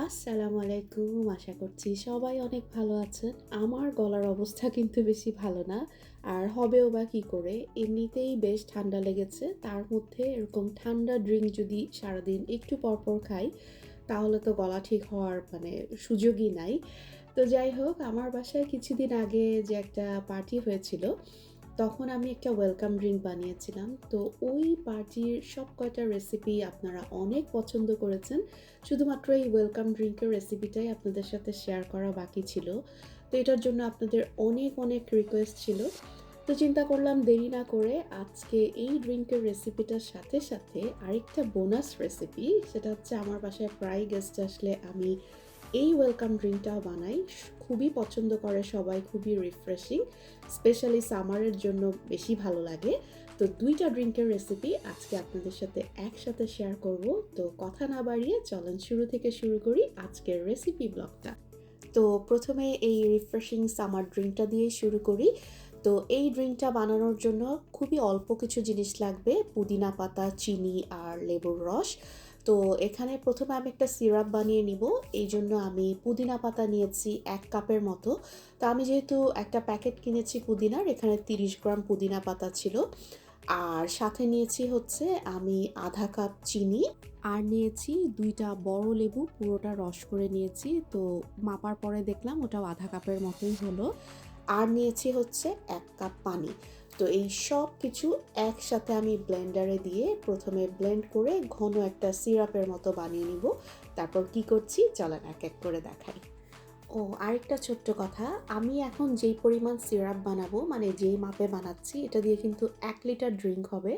আসসালামু আলাইকুম। আশা করছি সবাই অনেক ভালো আছেন। আমার গলার অবস্থা কিন্তু বেশি ভালো না। আর হবেও বা কি করে? এমনিতেই বেশ ঠান্ডা লেগেছে। তার মধ্যে এরকম ঠান্ডা ড্রিংক যদি সারাদিন একটু পরপর খাই, তাহলে তো গলা ঠিক হওয়ার সুযোগই নাই। তো যাই হোক, আমার বাসায় কিছুদিন আগে যে একটা পার্টি হয়েছিল, তখন আমি একটা ওয়েলকাম ড্রিংক বানিয়েছিলাম। তো ওই পার্টির সব কয়টা রেসিপি আপনারা অনেক পছন্দ করেছেন। শুধুমাত্র এই ওয়েলকাম ড্রিংকের রেসিপিটাই আপনাদের সাথে শেয়ার করা বাকি ছিল। তো এটার জন্য আপনাদের অনেক, অনেক রিকোয়েস্ট ছিল। তো চিন্তা করলাম দেরি না করে আজকে এই ড্রিংকের রেসিপিটার সাথে, সাথে আরেকটা বোনাস রেসিপি, সেটা হচ্ছে আমার বাসায় প্রায় গেস্ট আসলে আমি এই ওয়েলকাম ড্রিংকটাও বানাই। খুবই পছন্দ করে সবাই, খুবই রিফ্রেশিং। স্পেশালি সামারের জন্য বেশি ভালো লাগে। তো ২ টা ড্রিংকের রেসিপি আজকে আপনাদের সাথে একসাথে শেয়ার করব। তো কথা না বাড়িয়ে চলেন শুরু থেকে শুরু করি আজকের রেসিপি ব্লগটা। তো ১ম এ এই রিফ্রেশিং সামার ড্রিংকটা দিয়েই শুরু করি। তো এই ড্রিংকটা বানানোর জন্য খুবই অল্প কিছু জিনিস লাগবে। পুদিনা পাতা, চিনি আর লেবুর রস। তো এখানে ১ম এ আমি একটা সিরাপ বানিয়ে নিব। এইজন্য আমি পুদিনা পাতা নিয়েছি ১ কাপের মতো। তো আমি যেহেতু একটা প্যাকেট কিনেছি পুদিনার, এখানে ৩০ গ্রাম পুদিনা পাতা ছিল। আর সাথে নিয়েছি হচ্ছে আমি ১/২ কাপ চিনি, আর নিয়েছি ২ টা বড় লেবু, পুরোটা রস করে নিয়েছি। তো মাপার পরে দেখলাম ওটাও ১/২ কাপের মতোই হলো। আর নিয়েছি হচ্ছে ১ কাপ পানি। তো এই সব কিছু একসাথে আমি ব্লেন্ডারে দিয়ে ১ম এ ব্লেন্ড করে ঘন একটা সিরাপের মতো বানিয়ে নিব। তারপর কি করছি চলেন এক, এক করে দেখাই। ও আরেকটা ছোট্ট কথা, আমি এখন যেই পরিমাণ সিরাপ বানাবো, মানে যেই মাপে বানাচ্ছি, এটা দিয়ে কিন্তু ১ লিটার ড্রিংক হবে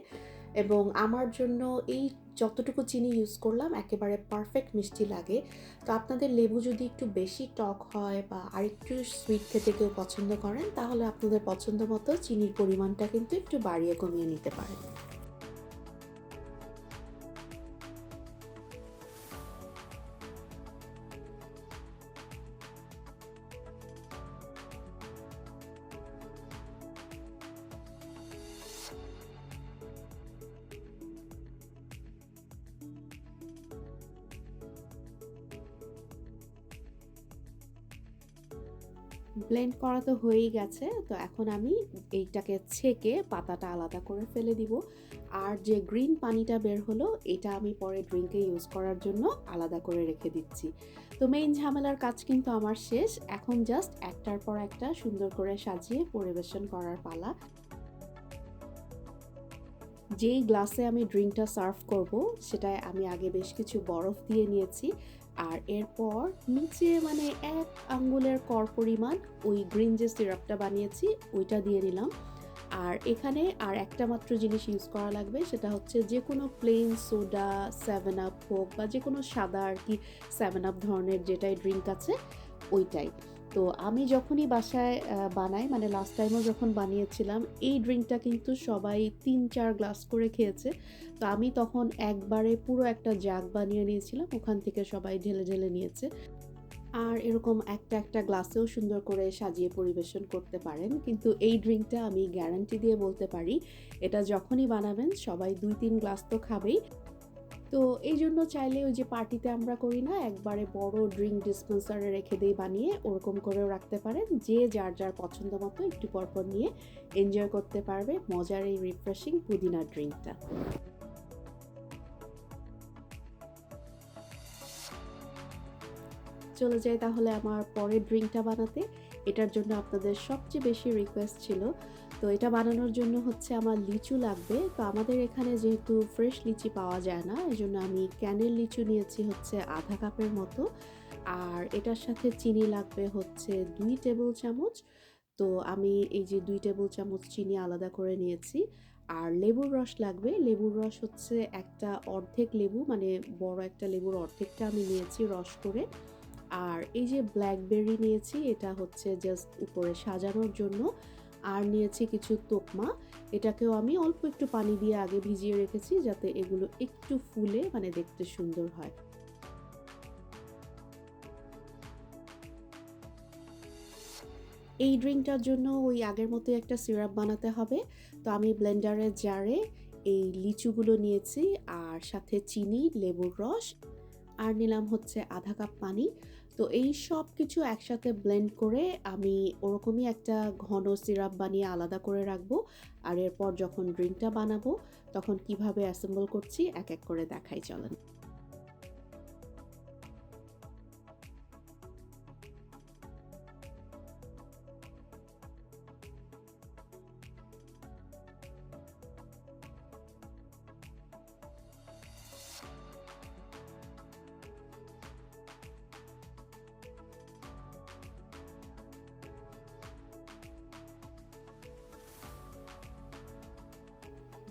এবং আমার জন্য এই যতটুকু চিনি ইউজ করলাম একেবারে পারফেক্ট মিষ্টি লাগে। তো আপনাদের লেবু যদি একটু বেশি টক হয় বা আরেকটু সুইট খেতে কেউ পছন্দ করেন, তাহলে আপনাদের পছন্দ মতো চিনির পরিমাণটা কিন্তু একটু বাড়িয়ে কমিয়ে নিতে পারেন। ব্লেন্ড করা তো হয়েই গেছে। তো এখন আমি এইটাকে ছেঁকে পাতাটা আলাদা করে ফেলে দিব। আর যে গ্রিন পানিটা বের হলো, এটা আমি পরে ড্রিংকে ইউজ করার জন্য আলাদা করে রেখে দিচ্ছি। তো মেইন ঝামেলার কাজ কিন্তু আমার শেষ। এখন জাস্ট একটার পর একটা সুন্দর করে সাজিয়ে পরিবেশন করার পালা। যেই গ্লাসে আমি ড্রিংকটা সার্ভ করব, সেটায় আমি আগে বেশ কিছু বরফ দিয়ে নিয়েছি। আর এরপর নিচে ১ আঙ্গুলের কর পরিমাণ ওই গ্রিন যে সিরাপটা বানিয়েছি, ওইটা দিয়ে নিলাম। আর এখানে আর একটা মাত্র জিনিস ইউজ করা লাগবে, সেটা হচ্ছে যেকোনো প্লেন সোডা, 7 আপ হোক বা যেকোনো সাদা আরকি 7 আপ ধরনের যেটাই ড্রিংক আছে, ওইটাই। তো আমি যখনই বাসায় বানাই, মানে লাস্ট টাইমও যখন বানিয়েছিলাম, এই ড্রিংকটা কিন্তু সবাই ৩-৪ গ্লাস করে খেয়েছে। তো আমি তখন একবারে পুরো একটা জাগ বানিয়ে নিয়েছিলাম। ওখান থেকে সবাই ঢেলে, ঢেলে নিয়েছে। আর এরকম একটা, একটা গ্লাসেও সুন্দর করে সাজিয়ে পরিবেশন করতে পারেন। কিন্তু এই ড্রিংকটা আমি গ্যারান্টি দিয়ে বলতে পারি, এটা যখনই বানাবেন সবাই ২-৩ গ্লাস তো খাবেই। তো এইজন্য চাইলে ওই যে পার্টিতে আমরা করি না, একবারে বড় ড্রিংক ডিসপেন্সারে রেখে দেই বানিয়ে, ওরকম করেও রাখতে পারেন। যে যার, যার পছন্দ মতো একটু পরপর নিয়ে এনজয় করতে পারবে মজার এই রিফ্রেশিং পুদিনা ড্রিংকটা। চলে যাই তাহলে আমার পরের ড্রিংকটা বানাতে। এটার জন্য আপনাদের সবচেয়ে বেশি রিকোয়েস্ট ছিল। তো এটা বানানোর জন্য হচ্ছে আমার লিচু লাগবে। তো আমাদের এখানে যেহেতু ফ্রেশ লিচি পাওয়া যায় না, এজন্য আমি ক্যানের লিচু নিয়েছি হচ্ছে ১/২ কাপের মতো। আর এটার সাথে চিনি লাগবে হচ্ছে ২ টেবিল চামচ। তো আমি এই যে ২ টেবিল চামচ চিনি আলাদা করে নিয়েছি। আর লেবুর রস লাগবে। লেবুর রস হচ্ছে একটা অর্ধেক লেবু, মানে বড় একটা লেবুর অর্ধেকটা আমি নিয়েছি রস করে। আর এই যে ব্ল্যাকবেরি নিয়েছি, এটা হচ্ছে জাস্ট উপরে সাজানোর জন্য। আর নিয়েছি কিছু তোকমা। এটাকেও আমি অল্প একটু পানি দিয়ে আগে ভিজিয়ে রেখেছি, যাতে এগুলো একটু ফুলে দেখতে সুন্দর হয়। এই ড্রিংকটার জন্য ওই আগের মতোই একটা সিরাপ বানাতে হবে। তো আমি ব্লেন্ডারের জারে এই লিচুগুলো নিয়েছি, আর সাথে চিনি, লেবুর রস আর নিলাম হচ্ছে আধা কাপ পানি। তো এই সব কিছু একসাথে ব্লেন্ড করে আমি ওরকমই একটা ঘন সিরাপ বানিয়ে আলাদা করে রাখবো। আর এরপর যখন ড্রিংকটা বানাবো তখন কিভাবে অ্যাসেম্বল করছি এক এক করে দেখাই চলেন।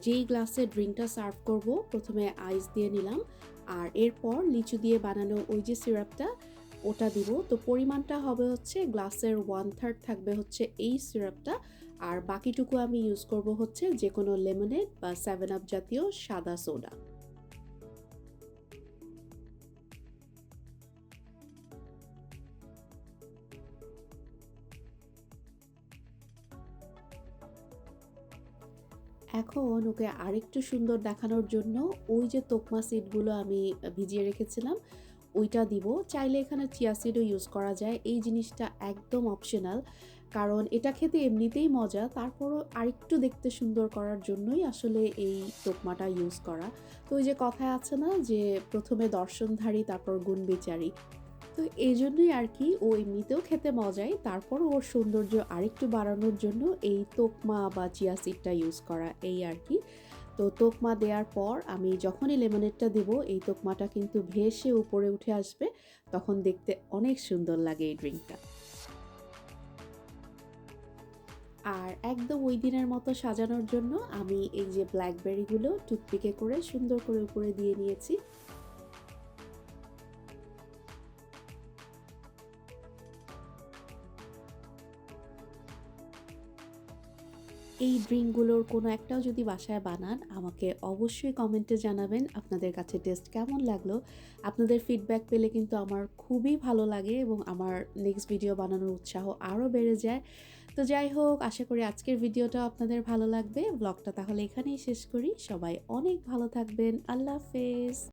যেই গ্লাসে ড্রিংকটা সার্ভ করব প্রথমে আইস দিয়ে নিলাম, আর এরপর লিচু দিয়ে বানানো ওই যে সিরাপটা ওটা দিব। তো পরিমাণটা হবে হচ্ছে গ্লাসের 1/3 থাকবে হচ্ছে এই সিরাপটা, আর বাকিটুকু আমি ইউজ করব হচ্ছে যে কোনো লেমনেড বা 7 আপ জাতীয় সাদা সোডা। এখন ওকে আরেকটু সুন্দর দেখানোর জন্য ওই যে তোকমা সিডগুলো আমি ভিজিয়ে রেখেছিলাম ওইটা দিব। চাইলে এখানে চিয়া সিডও ইউজ করা যায়। এই জিনিসটা একদম অপশনাল। কারণ এটা খেতে এমনিতেই মজা। তারপরও আরেকটু দেখতে সুন্দর করার জন্যই আসলে এই তোকমাটা ইউজ করা। তো ওই যে কথায় আছে না যে, "প্রথমে দর্শনধারী তারপর গুণবিচারী।" তো এইজন্যই আরকি ও এমনিতেও খেতে মজাই। তারপরও ওর সৌন্দর্য আরেকটু বাড়ানোর জন্য এই তোকমা বা চিয়া সিডটা ইউজ করা এই আরকি। তো তোকমা দেওয়ার পর আমি যখনই লেমনেডটা দেব এই তোকমাটা কিন্তু ভেসে উপরে উঠে আসবে। তখন দেখতে অনেক সুন্দর লাগে এই ড্রিংকটা। আর একদম ওই দিনের মতো সাজানোর জন্য আমি এই যে ব্ল্যাকবেরিগুলো টুথপিকে করে সুন্দর করে উপরে দিয়ে নিয়েছি। এই ড্রিঙ্কগুলোর কোনো একটাও যদি বাসায় বানান আমাকে অবশ্যই কমেন্টে জানাবেন আপনাদের কাছে টেস্ট কেমন লাগলো। আপনাদের ফিডব্যাক পেলে কিন্তু আমার খুবই ভালো লাগে এবং আমার নেক্সট ভিডিও বানানোর উৎসাহ আরও বেড়ে যায়। তো যাই হোক, আশা করি আজকের ভিডিওটাও আপনাদের ভালো লাগবে। ব্লগটা তাহলে এখানেই শেষ করি। সবাই অনেক ভালো থাকবেন। আল্লাহ হাফেজ।